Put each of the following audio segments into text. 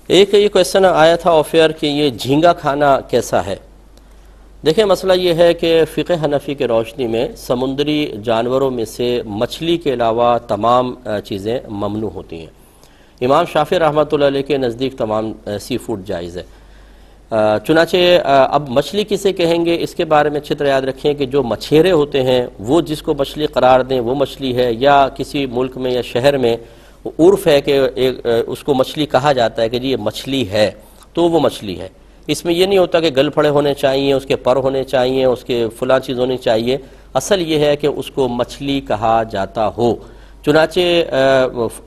ایک یہ کویسچن آیا تھا آفیئر کہ یہ جھینگا کھانا کیسا ہے؟ دیکھیں مسئلہ یہ ہے کہ فقہ حنفی کے روشنی میں سمندری جانوروں میں سے مچھلی کے علاوہ تمام چیزیں ممنوع ہوتی ہیں۔ امام شافعی رحمۃ اللہ علیہ کے نزدیک تمام سی فوڈ جائز ہے۔ چنانچہ اب مچھلی کسے کہیں گے اس کے بارے میں اچھی طرح یاد رکھیں کہ جو مچھیرے ہوتے ہیں وہ جس کو مچھلی قرار دیں وہ مچھلی ہے، یا کسی ملک میں یا شہر میں عرف ہے کہ اس کو مچھلی کہا جاتا ہے کہ جی یہ مچھلی ہے تو وہ مچھلی ہے۔ اس میں یہ نہیں ہوتا کہ گل پھڑے ہونے چاہیے، اس کے پر ہونے چاہیے، اس کے فلاں چیز ہونی چاہیے، اصل یہ ہے کہ اس کو مچھلی کہا جاتا ہو۔ چنانچہ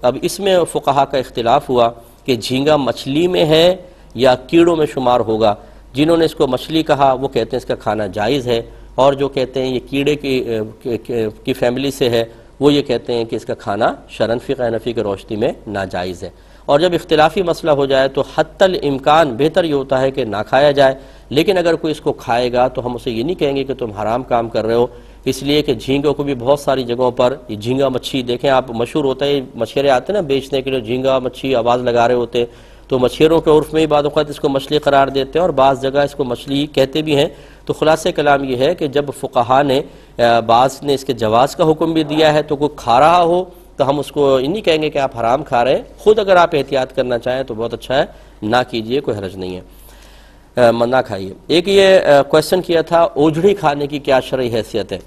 اب اس میں فقہا کا اختلاف ہوا کہ جھینگا مچھلی میں ہے یا کیڑوں میں شمار ہوگا۔ جنہوں نے اس کو مچھلی کہا وہ کہتے ہیں اس کا کھانا جائز ہے، اور جو کہتے ہیں یہ کیڑے کی فیملی سے ہے وہ یہ کہتے ہیں کہ اس کا کھانا شرعاً فقہ حنفی کی روشنی میں ناجائز ہے۔ اور جب اختلافی مسئلہ ہو جائے تو حتی الامکان بہتر یہ ہوتا ہے کہ نہ کھایا جائے، لیکن اگر کوئی اس کو کھائے گا تو ہم اسے یہ نہیں کہیں گے کہ تم حرام کام کر رہے ہو، اس لیے کہ جھینگوں کو بھی بہت ساری جگہوں پر یہ جھینگا مچھی دیکھیں آپ مشہور ہوتا ہے، مچھیرے آتے ہیں نا بیچنے کے لیے، جھینگا مچھی آواز لگا رہے ہوتے ہیں، تو مچھیروں کے عرف میں ہی بعض اوقات اس کو مچھلی قرار دیتے ہیں اور بعض جگہ اس کو مچھلی کہتے بھی ہیں۔ تو خلاصہ کلام یہ ہے کہ جب فقہا نے بعض نے اس کے جواز کا حکم بھی دیا ہے تو کوئی کھا رہا ہو تو ہم اس کو نہیں کہیں گے کہ آپ حرام کھا رہے ہیں، خود اگر آپ احتیاط کرنا چاہیں تو بہت اچھا ہے، نہ کیجئے، کوئی حرج نہیں ہے، نہ کھائیے۔ ایک یہ کویسچن کیا تھا اوجڑی کھانے کی کیا شرعی حیثیت ہے؟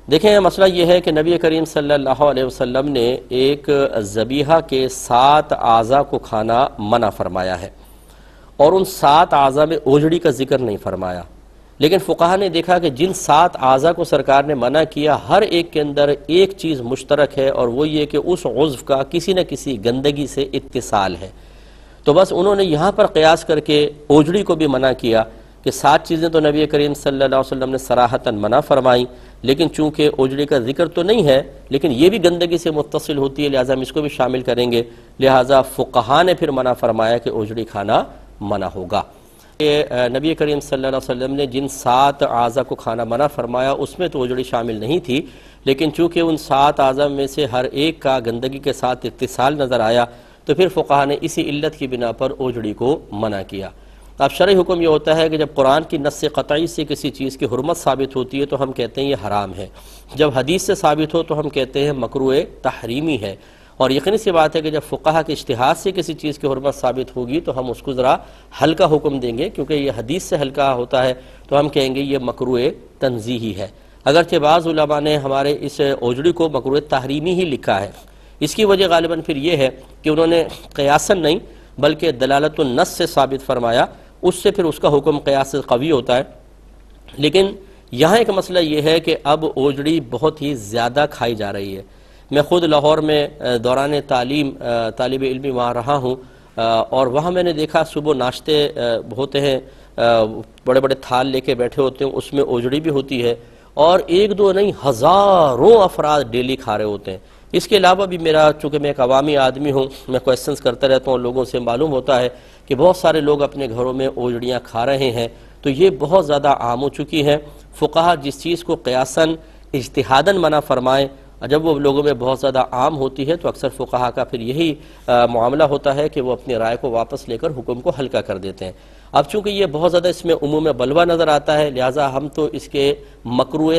دیکھیں مسئلہ یہ ہے کہ نبی کریم صلی اللہ علیہ وسلم نے ایک ذبیحہ کے 7 اعضاء کو کھانا منع فرمایا ہے، اور ان 7 اعضاء میں اوجڑی کا ذکر نہیں فرمایا، لیکن فقہا نے دیکھا کہ جن 7 اعضاء کو سرکار نے منع کیا ہر ایک کے اندر ایک چیز مشترک ہے، اور وہ یہ کہ اس عضو کا کسی نہ کسی گندگی سے اتصال ہے، تو بس انہوں نے یہاں پر قیاس کر کے اوجڑی کو بھی منع کیا کہ 7 چیزیں تو نبی کریم صلی اللہ علیہ وسلم نے صراحتاً منع فرمائی، لیکن چونکہ اوجڑی کا ذکر تو نہیں ہے لیکن یہ بھی گندگی سے متصل ہوتی ہے، لہٰذا ہم اس کو بھی شامل کریں گے، لہٰذا فقہا نے پھر منع فرمایا کہ اوجڑی کھانا منع ہوگا۔ نبی کریم صلی اللہ علیہ وسلم نے جن 7 اعضاء کو کھانا منع فرمایا اس میں تو اوجڑی شامل نہیں تھی، لیکن چونکہ ان 7 اعضاء میں سے ہر ایک کا گندگی کے ساتھ اتصال نظر آیا تو پھر فقہا نے اسی علت کی بنا پر اوجڑی کو منع کیا۔ اب شرعی حکم یہ ہوتا ہے کہ جب قرآن کی نص قطعی سے کسی چیز کی حرمت ثابت ہوتی ہے تو ہم کہتے ہیں یہ حرام ہے، جب حدیث سے ثابت ہو تو ہم کہتے ہیں مکروہ تحریمی ہے، اور یقینی سی بات ہے کہ جب فقہا کے اجتہاد سے کسی چیز کی حرمت ثابت ہوگی تو ہم اس کو ذرا ہلکا حکم دیں گے، کیونکہ یہ حدیث سے ہلکا ہوتا ہے تو ہم کہیں گے یہ مکروہ تنزیہی ہے۔ اگرچہ بعض علماء نے ہمارے اس اوجڑی کو مکروہ تحریمی ہی لکھا ہے، اس کی وجہ غالباً پھر یہ ہے کہ انہوں نے قیاساً نہیں بلکہ دلالت النص سے ثابت فرمایا، اس سے پھر اس کا حکم قیاس سے قوی ہوتا ہے۔ لیکن یہاں ایک مسئلہ یہ ہے کہ اب اوجڑی بہت ہی زیادہ کھائی جا رہی ہے۔ میں خود لاہور میں دوران تعلیم طالب علمی وہاں رہا ہوں، اور وہاں میں نے دیکھا صبح ناشتے ہوتے ہیں، بڑے بڑے تھال لے کے بیٹھے ہوتے ہیں، اس میں اوجڑی بھی ہوتی ہے، اور 1 2 نہیں ہزاروں افراد ڈیلی کھا رہے ہوتے ہیں۔ اس کے علاوہ بھی میرا چونکہ میں ایک عوامی آدمی ہوں، میں کویسچنز کرتا رہتا ہوں، لوگوں سے معلوم ہوتا ہے کہ بہت سارے لوگ اپنے گھروں میں اوجڑیاں کھا رہے ہیں، تو یہ بہت زیادہ عام ہو چکی ہے۔ فقہا جس چیز کو قیاساً اجتہاداً منع فرمائیں، جب وہ لوگوں میں بہت زیادہ عام ہوتی ہے تو اکثر فقہا کا پھر یہی معاملہ ہوتا ہے کہ وہ اپنی رائے کو واپس لے کر حکم کو ہلکا کر دیتے ہیں۔ اب چونکہ یہ بہت زیادہ اس میں عموم بلوہ نظر آتا ہے، لہٰذا ہم تو اس کے مکروہ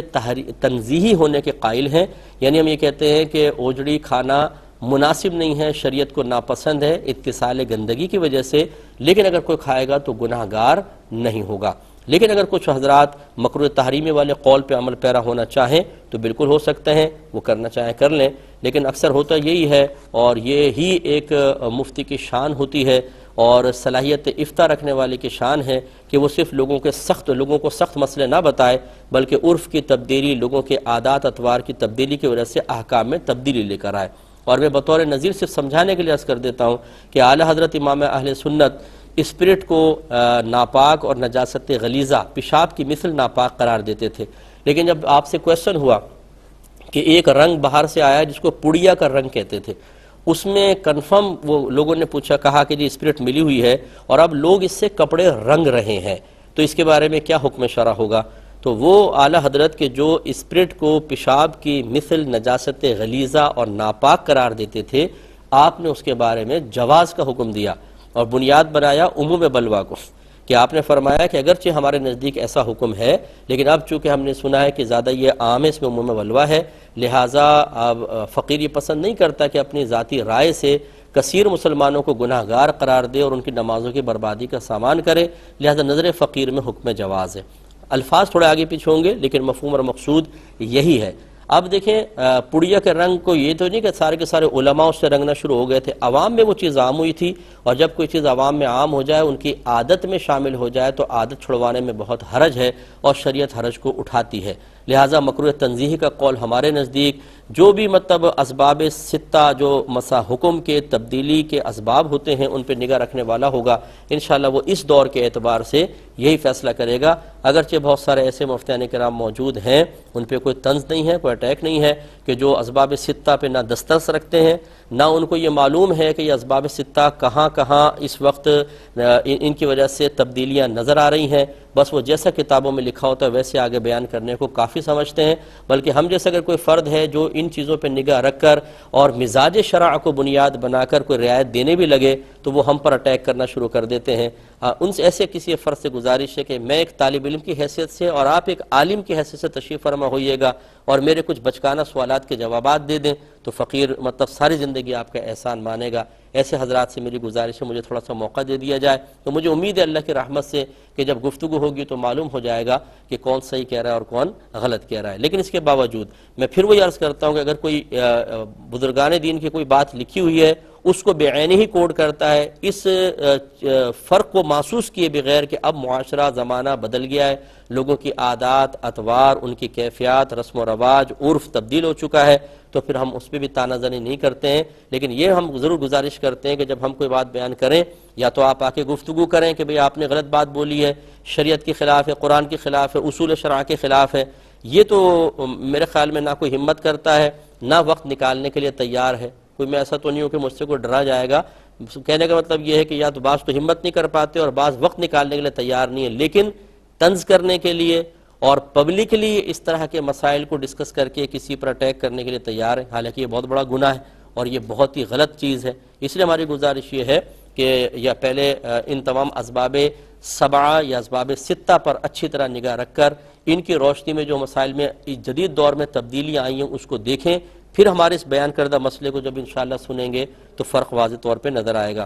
تنزیہی ہونے کے قائل ہیں، یعنی ہم یہ کہتے ہیں کہ اوجڑی کھانا مناسب نہیں ہے، شریعت کو ناپسند ہے اتصال گندگی کی وجہ سے، لیکن اگر کوئی کھائے گا تو گناہ گار نہیں ہوگا۔ لیکن اگر کچھ حضرات مکروہ تحریمی والے قول پہ عمل پیرا ہونا چاہیں تو بالکل ہو سکتے ہیں، وہ کرنا چاہیں کر لیں، لیکن اکثر ہوتا یہی ہے، اور یہ ہی ایک مفتی کی شان ہوتی ہے اور صلاحیت افتاء رکھنے والے کی شان ہے کہ وہ صرف لوگوں کو سخت مسئلے نہ بتائے، بلکہ عرف کی تبدیلی، لوگوں کے عادات اطوار کی تبدیلی کی وجہ سے احکام میں تبدیلی لے کر آئے۔ اور میں بطور نظیر صرف سمجھانے کے لیے عرض کر دیتا ہوں کہ اعلی حضرت امام اہل سنت اسپرٹ کو ناپاک اور نجاست غلیظہ، پیشاب کی مثل ناپاک قرار دیتے تھے، لیکن جب آپ سے کویسچن ہوا کہ ایک رنگ باہر سے آیا جس کو پڑیا کا رنگ کہتے تھے، اس میں کنفرم وہ لوگوں نے کہا کہ جی اسپرٹ ملی ہوئی ہے اور اب لوگ اس سے کپڑے رنگ رہے ہیں، تو اس کے بارے میں کیا حکم شرع ہوگا؟ تو وہ اعلی حضرت کے جو اسپرٹ کو پیشاب کی مثل نجاست غلیظہ اور ناپاک قرار دیتے تھے، آپ نے اس کے بارے میں جواز کا حکم دیا، اور بنیاد بنایا عموم بلوا کو، کہ آپ نے فرمایا کہ اگرچہ ہمارے نزدیک ایسا حکم ہے لیکن اب چونکہ ہم نے سنا ہے کہ زیادہ یہ عام ہے، اس میں عموم بلوا ہے، لہٰذا فقیر یہ پسند نہیں کرتا کہ اپنی ذاتی رائے سے کثیر مسلمانوں کو گناہ گار قرار دے اور ان کی نمازوں کی بربادی کا سامان کرے، لہذا نظر فقیر میں حکم جواز ہے۔ الفاظ تھوڑے آگے پیچھے ہوں گے لیکن مفہوم اور مقصود یہی ہے۔ اب دیکھیں پڑیا کے رنگ کو یہ تو نہیں کہ سارے کے سارے علماء اس سے رنگنا شروع ہو گئے تھے، عوام میں وہ چیز عام ہوئی تھی، اور جب کوئی چیز عوام میں عام ہو جائے، ان کی عادت میں شامل ہو جائے تو عادت چھڑوانے میں بہت حرج ہے اور شریعت حرج کو اٹھاتی ہے۔ لہٰذا مکروہ تنزیہی کا قول ہمارے نزدیک جو بھی مطلب اسباب ستہ جو مسا حکم کے تبدیلی کے اسباب ہوتے ہیں ان پہ نگاہ رکھنے والا ہوگا، انشاءاللہ وہ اس دور کے اعتبار سے یہی فیصلہ کرے گا۔ اگرچہ بہت سارے ایسے مفتیان کرام موجود ہیں ان پہ کوئی طنز نہیں ہے، کوئی اٹیک نہیں ہے، کہ جو اسباب ستہ پہ نہ دسترس رکھتے ہیں، نہ ان کو یہ معلوم ہے کہ یہ اسباب ستہ کہاں کہاں اس وقت ان کی وجہ سے تبدیلیاں نظر آ رہی ہیں، بس وہ جیسا کتابوں میں لکھا ہوتا ہے ویسے آگے بیان کرنے کو کافی سمجھتے ہیں۔ بلکہ ہم جیسے اگر کوئی فرد ہے جو ان چیزوں پہ نگاہ رکھ کر اور مزاج شرع کو بنیاد بنا کر کوئی رعایت دینے بھی لگے تو وہ ہم پر اٹیک کرنا شروع کر دیتے ہیں۔ ان سے ایسے کسی فرد سے گزارش ہے کہ میں ایک طالب علم کی حیثیت سے اور آپ ایک عالم کی حیثیت سے تشریف فرما ہوئیے گا اور میرے کچھ بچکانہ سوالات کے جوابات دے دیں تو فقیر مطلب ساری زندگی آپ کا احسان مانے گا۔ ایسے حضرات سے میری گزارش ہے مجھے تھوڑا سا موقع دے دیا جائے، تو مجھے امید ہے اللہ کی رحمت سے کہ جب گفتگو ہوگی تو معلوم ہو جائے گا کہ کون صحیح کہہ رہا ہے اور کون غلط کہہ رہا ہے۔ لیکن اس کے باوجود میں پھر وہی عرض کرتا ہوں کہ اگر کوئی بزرگان دین کی کوئی بات لکھی ہوئی ہے اس کو بے عینی ہی کوڈ کرتا ہے، اس فرق کو محسوس کیے بغیر کہ اب معاشرہ زمانہ بدل گیا ہے، لوگوں کی عادات اطوار، ان کی کیفیات، رسم و رواج، عرف تبدیل ہو چکا ہے، تو پھر ہم اس پہ بھی تانہ زنی نہیں کرتے ہیں۔ لیکن یہ ہم ضرور گزارش کرتے ہیں کہ جب ہم کوئی بات بیان کریں یا تو آپ آ کے گفتگو کریں کہ بھئی آپ نے غلط بات بولی ہے، شریعت کے خلاف ہے، قرآن کے خلاف ہے، اصول شرع کے خلاف ہے۔ یہ تو میرے خیال میں نہ کوئی ہمت کرتا ہے نہ وقت نکالنے کے لیے تیار ہے۔ کوئی میں ایسا تو نہیں ہوں کہ مجھ سے کوئی ڈرا جائے گا۔ کہنے کا مطلب یہ ہے کہ یا تو بعض تو ہمت نہیں کر پاتے اور بعض وقت نکالنے کے لیے تیار نہیں ہے، لیکن طنز کرنے کے لیے اور پبلکلی اس طرح کے مسائل کو ڈسکس کر کے کسی پر اٹیک کرنے کے لیے تیار ہے، حالانکہ یہ بہت بڑا گناہ ہے اور یہ بہت ہی غلط چیز ہے۔ اس لیے ہماری گزارش یہ ہے کہ یا پہلے ان تمام اسباب سبعہ یا اسباب ستہ پر اچھی طرح نگاہ رکھ کر ان کی روشنی میں جو مسائل میں جدید دور میں تبدیلیاں آئی ہیں اس کو دیکھیں، پھر ہمارے اس بیان کردہ مسئلے کو جب انشاءاللہ سنیں گے تو فرق واضح طور پہ نظر آئے گا۔